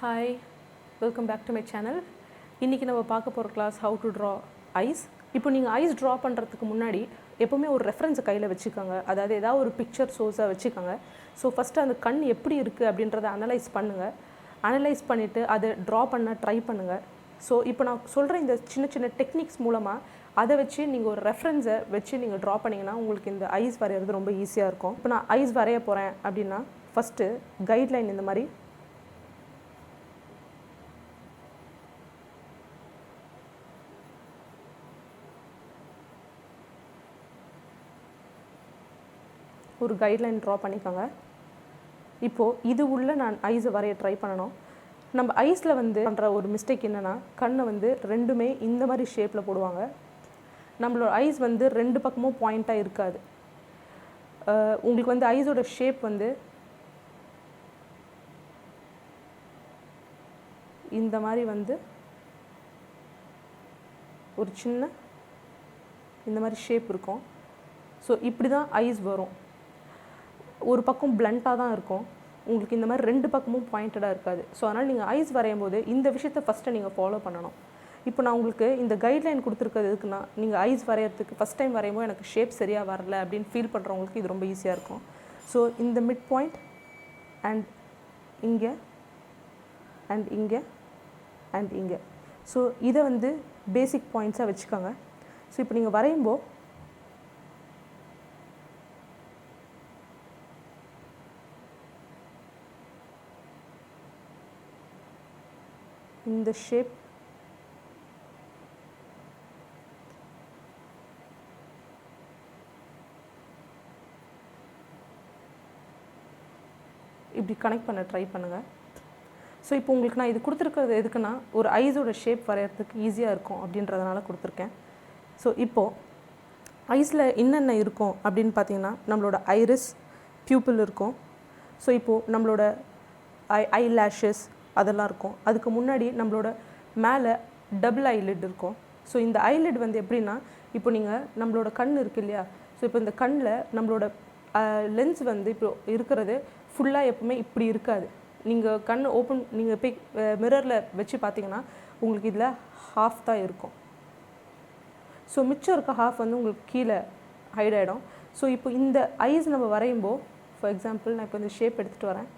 Hi, welcome back to my channel. இன்றைக்கி நம்ம பார்க்க போகிற class how to draw eyes. இப்போ நீங்கள் ஐஸ் ட்ரா பண்ணுறதுக்கு முன்னாடி எப்போவுமே ஒரு ரெஃபரன்ஸை கையில் வச்சுக்கோங்க. அதாவது ஏதாவது ஒரு பிக்சர் சோர்ஸாக வச்சுக்கோங்க. ஸோ ஃபஸ்ட்டு அந்த கண் எப்படி இருக்குது அப்படின்றத அனலைஸ் பண்ணுங்கள். அனலைஸ் பண்ணிவிட்டு அதை ட்ரா பண்ண ட்ரை பண்ணுங்கள். ஸோ இப்போ நான் சொல்கிற இந்த சின்ன சின்ன டெக்னிக்ஸ் மூலமாக அதை வச்சு நீங்கள் ஒரு ரெஃபரன்ஸை வச்சு நீங்கள் ட்ரா பண்ணிங்கன்னா உங்களுக்கு இந்த ஐஸ் வரைகிறது ரொம்ப ஈஸியாக இருக்கும். இப்போ நான் ஐஸ் வரைய போகிறேன் அப்படின்னா ஃபஸ்ட்டு கைட்லைன் இந்த மாதிரி ஒரு கைட்லைன் ட்ரா பண்ணிக்கோங்க. இப்போது இது உள்ள நான் ஐஸை வரைய ட்ரை பண்ணணும். நம்ம ஐஸில் பண்ணுற ஒரு மிஸ்டேக் என்னென்னா கண்ணை ரெண்டுமே இந்த மாதிரி ஷேப்பில் போடுவாங்க. நம்மளோட ஐஸ் ரெண்டு பக்கமும் பாயிண்ட்டாக இருக்காது. உங்களுக்கு ஐஸோட ஷேப் இந்த மாதிரி ஒரு சின்ன இந்த மாதிரி ஷேப் இருக்கும். ஸோ இப்படி தான் ஐஸ் வரும். ஒரு பக்கம் பிளண்ட்டாக தான் இருக்கும். உங்களுக்கு இந்த மாதிரி ரெண்டு பக்கமும் பாயிண்டடாக இருக்காது. ஸோ அதனால் நீங்கள் ஐஸ் வரையும் போது இந்த விஷயத்தை ஃபஸ்ட்டு நீங்கள் ஃபாலோ பண்ணணும். இப்போ நான் உங்களுக்கு இந்த கைட்லைன் கொடுத்துருக்கிறது எதுக்குன்னா, நீங்கள் ஐஸ் வரைகிறதுக்கு ஃபஸ்ட் டைம் வரையும்போது எனக்கு ஷேப் சரியாக வரல அப்படின்னு ஃபீல் பண்ணுறவங்களுக்கு இது ரொம்ப ஈஸியாக இருக்கும். ஸோ இந்த மிட் பாயிண்ட் அண்ட் இங்கே அண்ட் இங்கே அண்ட் இங்கே, ஸோ இதை பேசிக் பாயிண்ட்ஸாக வச்சுக்கோங்க. ஸோ இப்போ நீங்கள் வரையும்போது இந்த ஷேப் இப்படி கனெக்ட் பண்ண ட்ரை பண்ணுங்கள். ஸோ இப்போ உங்களுக்கு நான் இது கொடுத்துருக்கிறது எதுக்குன்னா, ஒரு ஐஸோட ஷேப் வரைகிறதுக்கு ஈஸியாக இருக்கும் அப்படின்றதுனால கொடுத்துருக்கேன். ஸோ இப்போது ஐஸில் என்னென்ன இருக்கும் அப்படின்னு பார்த்தீங்கன்னா, நம்மளோட ஐரிஸ், பியூப்பிள் இருக்கும். ஸோ இப்போது நம்மளோட ஐ லேஷஸ் அதெல்லாம் இருக்கும். அதுக்கு முன்னாடி நம்மளோட மேலே டபுள் ஐலிட் இருக்கும். ஸோ இந்த ஐலிட் எப்படின்னா, இப்போ நீங்கள் நம்மளோட கண் இருக்குது இல்லையா, ஸோ இப்போ இந்த கண்ணில் நம்மளோட லென்ஸ் இப்போ இருக்கிறது ஃபுல்லாக எப்பவுமே இப்படி இருக்காது. நீங்கள் கண் ஓப்பன் நீங்கள் போய் மிரரில் வச்சு பார்த்தீங்கன்னா உங்களுக்கு இதில் ஹாஃப் தான் இருக்கும். ஸோ மிச்சம் இருக்க ஹாஃப் உங்களுக்கு கீழே ஹைட் ஆகிடும். ஸோ இப்போ இந்த ஐஸ் நம்ம வரையும்போது, ஃபார் எக்ஸாம்பிள் நான் இப்போ இந்த ஷேப் எடுத்துகிட்டு வரேன்.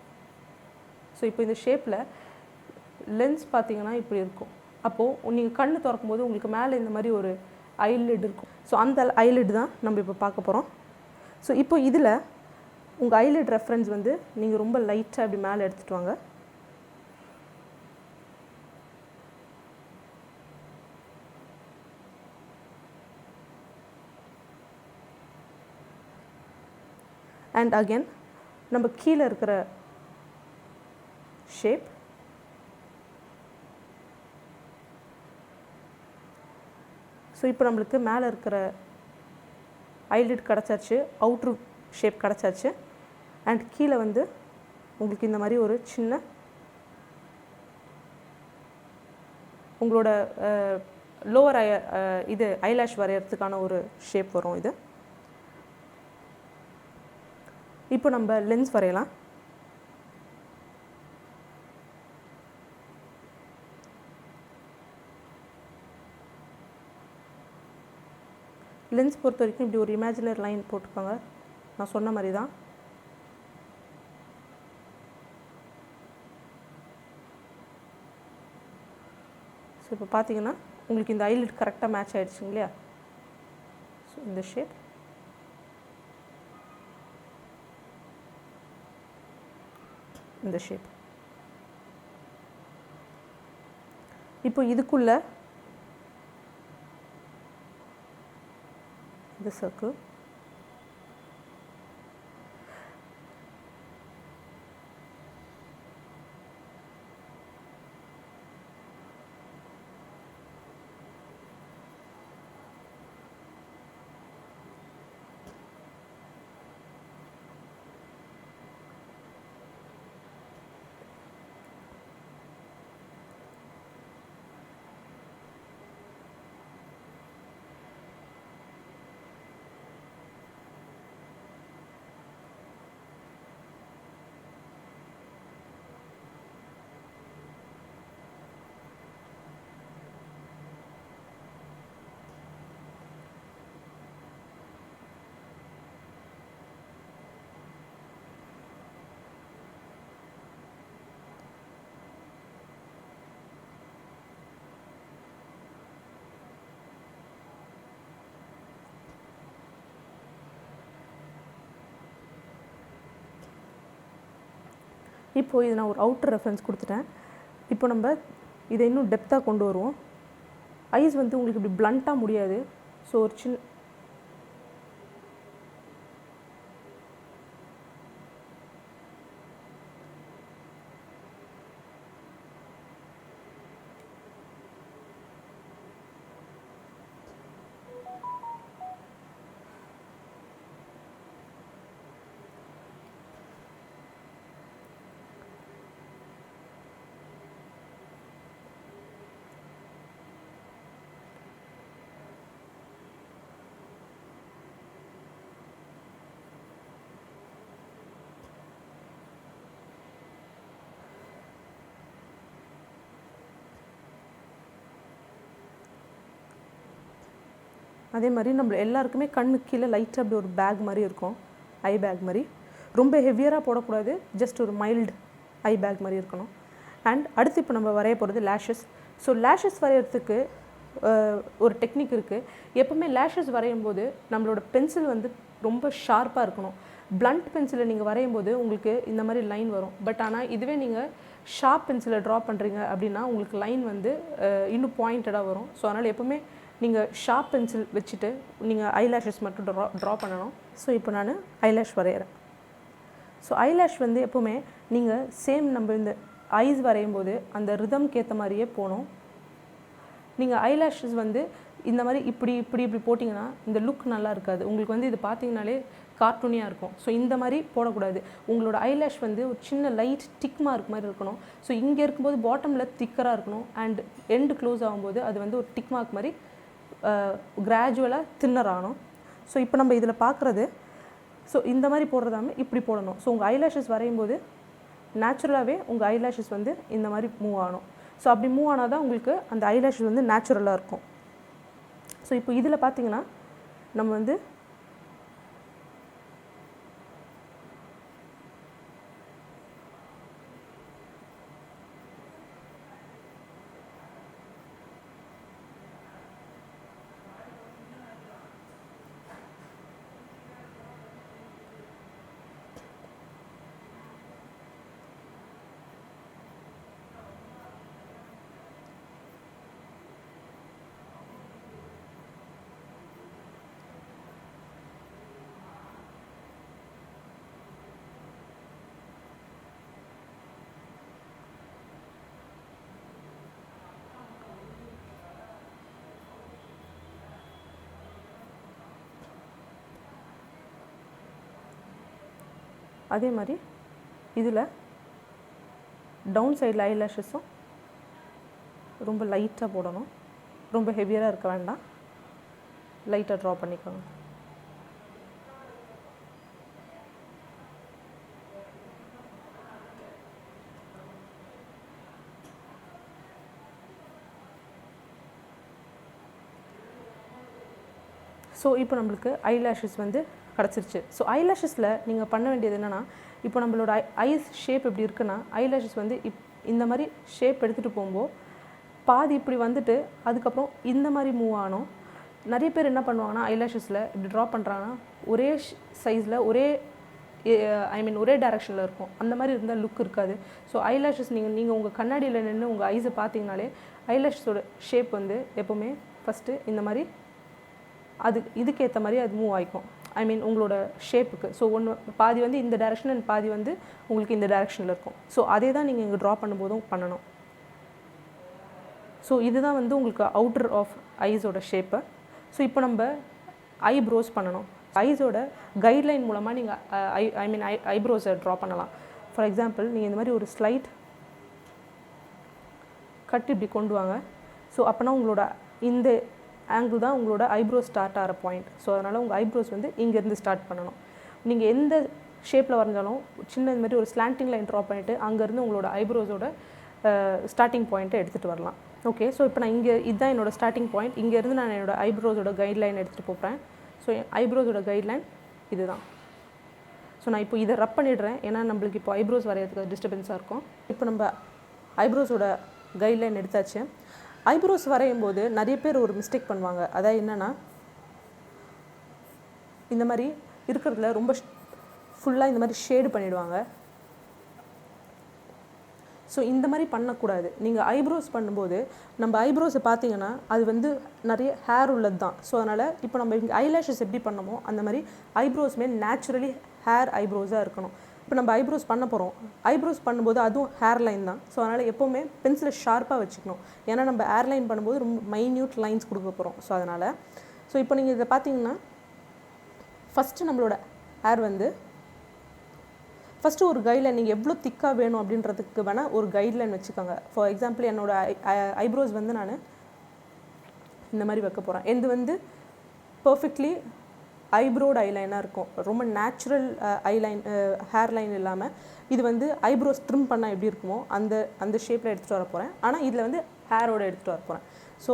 ஸோ இப்போ இந்த ஷேப்பில் லென்ஸ் பார்த்தீங்கன்னா இப்படி இருக்கும். அப்போது நீங்கள் கண் திறக்கும் போது உங்களுக்கு மேலே இந்த மாதிரி ஒரு ஐலிட் இருக்கும். ஸோ அந்த ஐலிட் தான் நம்ம இப்போ பார்க்க போகிறோம். ஸோ இப்போ இதில் உங்கள் ஐலிட் ரெஃபரன்ஸ் நீங்கள் ரொம்ப லைட்டாக அப்படி மேலே எடுத்துகிட்டு வாங்க. அண்ட் அகெயின் நம்ம கீழே இருக்கிற ஷேப், ஸோ இப்போ நம்மளுக்கு மேலே இருக்கிற ஐலிட் கிடச்சாச்சு, அவுட்ரு ஷேப் கிடச்சாச்சு. அண்ட் கீழே உங்களுக்கு இந்த மாதிரி ஒரு சின்ன உங்களோட லோவர் இது ஐலாஷ் வரைகிறதுக்கான ஒரு ஷேப் வரும். இது இப்போ நம்ம லென்ஸ் வரையலாம். லென்ஸ் பொறுத்த வரைக்கும் இப்படி ஒரு இமேஜினரி லைன் போட்டுக்கோங்க. நான் சொன்ன மாதிரி தான். ஸோ இப்போ பார்த்தீங்கன்னா உங்களுக்கு இந்த ஐலிட் கரெக்டாக மேட்ச் ஆகிடுச்சுங்க இல்லையா. ஸோ இந்த ஷேப், இந்த ஷேப். இப்போ இதுக்குள்ள the circle, இப்போது இது நான் ஒரு அவுட்டர் ரெஃபரன்ஸ் கொடுத்துட்டேன். இப்போ நம்ம இதை இன்னும் டெப்த்தாக கொண்டு வருவோம். ஐஸ் வந்து உங்களுக்கு இப்படி பிளண்ட்டாக முடியாது. ஸோ ஒரு சின்ன அதே மாதிரி நம்ம எல்லாருக்குமே கண்ணுக்கு கீழே லைட்டாக அப்படி ஒரு பேக் மாதிரி இருக்கும், ஐ பேக் மாதிரி. ரொம்ப ஹெவியராக போடக்கூடாது, ஜஸ்ட் ஒரு மைல்டு ஐ பேக் மாதிரி இருக்கணும். அண்ட் அடுத்து இப்போ நம்ம வரைய போகிறது லேஷஸ். ஸோ லேஷஸ் வரைகிறதுக்கு ஒரு டெக்னிக் இருக்குது. எப்போவுமே லேஷஸ் வரையும் போது நம்மளோட பென்சில் வந்து ரொம்ப ஷார்ப்பாக இருக்கணும். பிளண்ட் பென்சிலை நீங்கள் வரையும் போது உங்களுக்கு இந்த மாதிரி லைன் வரும். பட் ஆனால் இதுவே நீங்கள் ஷார்ப் பென்சிலை ட்ரா பண்ணுறீங்க அப்படின்னா உங்களுக்கு லைன் வந்து இன்னும் பாயிண்டடாக வரும். ஸோ அதனால் எப்போவுமே நீங்கள் ஷார்ப் பென்சில் வச்சுட்டு நீங்கள் ஐலேஷஸ் மட்டும் ட்ரா பண்ணணும். ஸோ இப்போ நான் ஐலேஷ் வரைகிறேன். ஸோ ஐலேஷ் வந்து எப்போவுமே நீங்கள் சேம் நம்ம இந்த ஐஸ் வரையும் போது அந்த ரிதம்க்கு ஏற்ற மாதிரியே போகணும். நீங்கள் ஐலேஷஸ் வந்து இந்த மாதிரி இப்படி இப்படி இப்படி போட்டிங்கன்னா இந்த லுக் நல்லா இருக்காது. உங்களுக்கு வந்து இது பார்த்தீங்கனாலே கார்ட்டூனியாக இருக்கும். ஸோ இந்த மாதிரி போடக்கூடாது. உங்களோட ஐலேஷ் வந்து ஒரு சின்ன லைட் டிக் மார்க் மாதிரி இருக்கணும். ஸோ இங்கே இருக்கும்போது பாட்டமில் திக்கராக இருக்கணும். அண்ட் எண்டு க்ளோஸ் ஆகும்போது அது வந்து ஒரு டிக் மார்க் மாதிரி கிராஜுவலாக தின்னர் ஆகணும். ஸோ இப்போ நம்ம இதில் பார்க்குறது, ஸோ இந்த மாதிரி போடுறதாமல் இப்படி போடணும். ஸோ உங்கள் ஐலேஷஸ் வரையும் போது நேச்சுரலாகவே உங்கள் ஐலேஷஸ் வந்து இந்த மாதிரி மூவ் ஆகணும். ஸோ அப்படி மூவ் ஆனால் தான் உங்களுக்கு அந்த ஐலேஷஸ் வந்து நேச்சுரலாக இருக்கும். ஸோ இப்போ இதில் பார்த்தீங்கன்னா நம்ம வந்து அதே மாதிரி இதில் டவுன் சைடில் ஐலேஷஸும் ரொம்ப லைட்டாக போடணும். ரொம்ப ஹெவியராக இருக்க வேண்டாம், லைட்டாக ட்ரா பண்ணிக்கோங்க. ஸோ இப்போ நம்மளுக்கு ஐலேஷஸ் வந்து கிடச்சிருச்சு. ஸோ ஐலேஷஸில் நீங்கள் பண்ண வேண்டியது என்னென்னா, இப்போ நம்மளோட ஐஸ் ஷேப் எப்படி இருக்குன்னா, ஐலேஷஸ் வந்து இந்த மாதிரி ஷேப் எடுத்துகிட்டு போகும்போது பாதி இப்படி வந்துட்டு அதுக்கப்புறம் இந்த மாதிரி மூவ் ஆகணும். நிறைய பேர் என்ன பண்ணுவாங்கன்னா ஐலேஷஸில் இப்படி ட்ரா பண்ணுறாங்கன்னா ஒரே சைஸில் ஒரே டைரெக்ஷனில் இருக்கும். அந்த மாதிரி இருந்தால் லுக் இருக்காது. ஸோ ஐலேஷஸ் நீங்கள் உங்கள் கண்ணாடியில் நின்று உங்கள் ஐஸை பார்த்தீங்கனாலே ஐலேஷஸோட ஷேப் வந்து எப்போவுமே ஃபஸ்ட்டு இந்த மாதிரி இதுக்கேற்ற மாதிரி அது மூவ் ஆகிக்கும். உங்களோட ஷேப்புக்கு. ஸோ ஒன்று பாதி வந்து இந்த டைரெக்ஷன் அண்ட் பாதி வந்து உங்களுக்கு இந்த டைரெக்ஷனில் இருக்கும். ஸோ அதே தான் நீங்கள் இங்கே ட்ரா பண்ணும்போதும் பண்ணணும். ஸோ இதுதான் வந்து உங்களுக்கு அவுட்டர் ஆஃப் ஐஸோட ஷேப்பு. ஸோ இப்போ நம்ம ஐப்ரோஸ் பண்ணணும். ஐஸோட கைட்லைன் மூலமாக நீங்கள் ஐப்ரோஸை ட்ரா பண்ணலாம். ஃபார் எக்ஸாம்பிள் நீங்கள் இந்த மாதிரி ஒரு ஸ்லைட் கட் இப்படி கொண்டு வாங்க. ஸோ அப்போனா உங்களோட இந்த ஆங்கிள் தான் உங்களோட ஐப்ரோஸ் ஸ்டார்ட் ஆகிற பாயிண்ட். ஸோ அதனால் உங்கள் ஐப்ரோஸ் வந்து இங்கேருந்து ஸ்டார்ட் பண்ணணும். நீங்கள் எந்த ஷேப்பில் வரைஞ்சாலும் சின்ன இந்த மாதிரி ஒரு ஸ்லாண்டிங் லைன் ட்ரா பண்ணிவிட்டு அங்கேருந்து உங்களோட ஐப்ரோஸோட ஸ்டார்டிங் பாயிண்ட்டை எடுத்துகிட்டு வரலாம். ஓகே, ஸோ இப்போ நான் இதுதான் என்னோடய ஸ்டார்டிங் பாயிண்ட். இங்கேருந்து நான் என்னோடய ஐப்ரோஸோட கைட்லைன் எடுத்துகிட்டு போகிறேன். ஸோ ஐப்ரோஸோட கைட்லைன் இது தான். ஸோ நான் இப்போ இதை ரப் பண்ணிடுறேன், ஏன்னா நம்மளுக்கு இப்போ ஐப்ரோஸ் வரைகிறதுக்கு டிஸ்டர்பன்ஸாக இருக்கும். இப்போ நம்ம ஐப்ரோஸோட கைட்லைன் எடுத்தாச்சு. ஐப்ரோஸ் வரையும் போது நிறைய பேர் ஒரு மிஸ்டேக் பண்ணுவாங்க. அதாவது என்னென்னா, இந்த மாதிரி இருக்கிறதுல ரொம்ப ஃபுல்லாக இந்த மாதிரி ஷேடு பண்ணிவிடுவாங்க. ஸோ இந்த மாதிரி பண்ணக்கூடாது. நீங்கள் ஐப்ரோஸ் பண்ணும்போது நம்ம ஐப்ரோஸை பார்த்தீங்கன்னா அது வந்து நிறைய ஹேர் உள்ளது தான். ஸோ அதனால் இப்போ நம்ம இங்கே ஐலேஷஸ் எப்படி பண்ணமோ அந்த மாதிரி ஐப்ரோஸுமே நேச்சுரலி ஹேர் ஐப்ரோஸாக இருக்கணும். இப்போ நம்ம ஐப்ரோஸ் பண்ண போகிறோம், ஐப்ரோஸ் பண்ணும்போது அதுவும் ஹேர் லைன் தான். ஸோ அதனால் எப்போவுமே பென்சிலை ஷார்ப்பாக வச்சுக்கணும். ஏன்னா நம்ம ஹேர் லைன் பண்ணும்போது ரொம்ப மைன்யூட் லைன்ஸ் கொடுக்க போகிறோம். ஸோ அதனால் இப்போ நீங்கள் இதை பார்த்தீங்கன்னா ஃபஸ்ட்டு நம்மளோட ஹேர் வந்து ஃபஸ்ட்டு ஒரு கைட்லைன் நீங்கள் எவ்வளோ திக்காக வேணும் அப்படின்றதுக்கு வேணால் ஒரு கைட்லைன் வச்சுக்கோங்க. ஃபார் எக்ஸாம்பிள் என்னோடய ஐப்ரோஸ் வந்து நான் இந்த மாதிரி வைக்க போகிறேன். இது வந்து பர்ஃபெக்ட்லி ஐப்ரோடு ஐலைனாக இருக்கும். ரொம்ப நேச்சுரல் ஐலைன் ஹேர் லைன் இல்லாமல் இது வந்து ஐப்ரோஸ் ட்ரிம் பண்ணால் எப்படி இருக்குமோ அந்த ஷேப்பில் எடுத்துகிட்டு வர போகிறேன். ஆனால் இதில் வந்து ஹேரோடு எடுத்துகிட்டு வர போகிறேன். ஸோ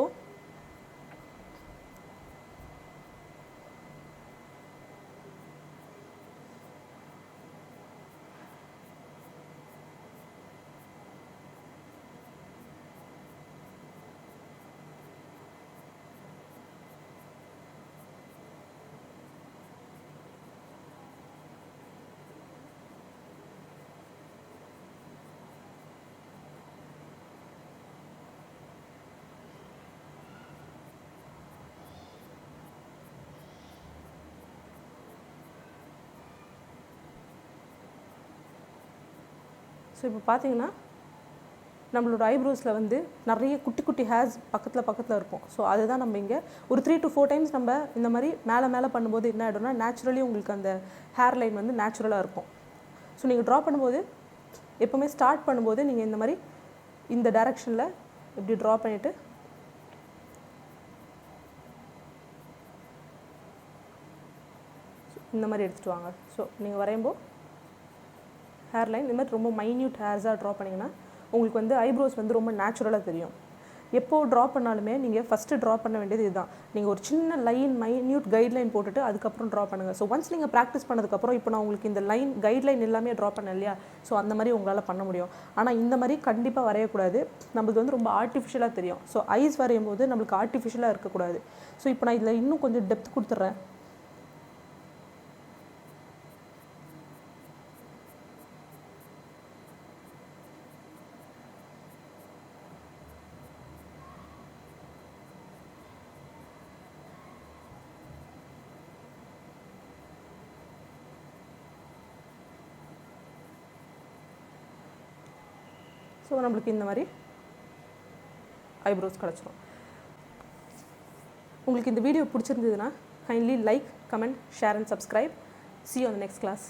இப்போ பார்த்தீங்கன்னா நம்மளோட ஐப்ரோஸில் வந்து நிறைய குட்டி குட்டி ஹேர்ஸ் பக்கத்தில் இருக்கும். ஸோ அதுதான் நம்ம இங்கே ஒரு 3 to 4 டைம்ஸ் நம்ம இந்த மாதிரி மேலே பண்ணும்போது என்ன ஆகிடும்னா நேச்சுரலி உங்களுக்கு அந்த ஹேர் லைன் வந்து நேச்சுரலாக இருக்கும். ஸோ நீங்கள் ட்ரா பண்ணும்போது எப்போவுமே ஸ்டார்ட் பண்ணும்போது நீங்கள் இந்த மாதிரி இந்த டைரெக்ஷனில் இப்படி ட்ரா பண்ணிவிட்டு இந்த மாதிரி எடுத்துகிட்டு வாங்க. ஸோ நீங்கள் வரையும்போது ஹேர் லைன் இந்த மாதிரி ரொம்ப மைன்யூட் ஹேர்ஸாக ட்ரா பண்ணிங்கன்னா உங்களுக்கு வந்து ஐப்ரோஸ் வந்து ரொம்ப நேச்சுரலாக தெரியும். எப்போது ட்ரா பண்ணாலுமே நீங்கள் ஃபஸ்ட்டு ட்ரா பண்ண வேண்டியது இதுதான். நீங்கள் ஒரு சின்ன லைன் மைன்யூட் கைட்லைன் போட்டுட்டு அதுக்கப்புறம் ட்ரா பண்ணுங்கள். ஸோ ஒன்ஸ் நீங்கள் ப்ராக்டிஸ் பண்ணதுக்கப்புறம் இப்போ நான் உங்களுக்கு இந்த லைன் கைட்லைன் எல்லாமே ட்ரா பண்ணேன் இல்லையா, ஸோ அந்த மாதிரி உங்களால் பண்ண முடியும். ஆனால் இந்த மாதிரி கண்டிப்பாக வரையக்கூடாது. நம்மளுக்கு வந்து ரொம்ப ஆர்டிஃபிஷியலாக தெரியும். ஸோ ஐஸ் வரையும் போது நம்மளுக்கு ஆர்டிஃபிஷியலாக இருக்கக்கூடாது. ஸோ இப்போ நான் இதில் இன்னும் கொஞ்சம் டெப்த் கொடுத்துட்றேன். ஸோ நம்மளுக்கு இந்த மாதிரி ஐப்ரோஸ் கிடச்சிரும். உங்களுக்கு இந்த வீடியோ பிடிச்சிருந்ததுன்னா kindly like, comment, share and subscribe. See you on the next class.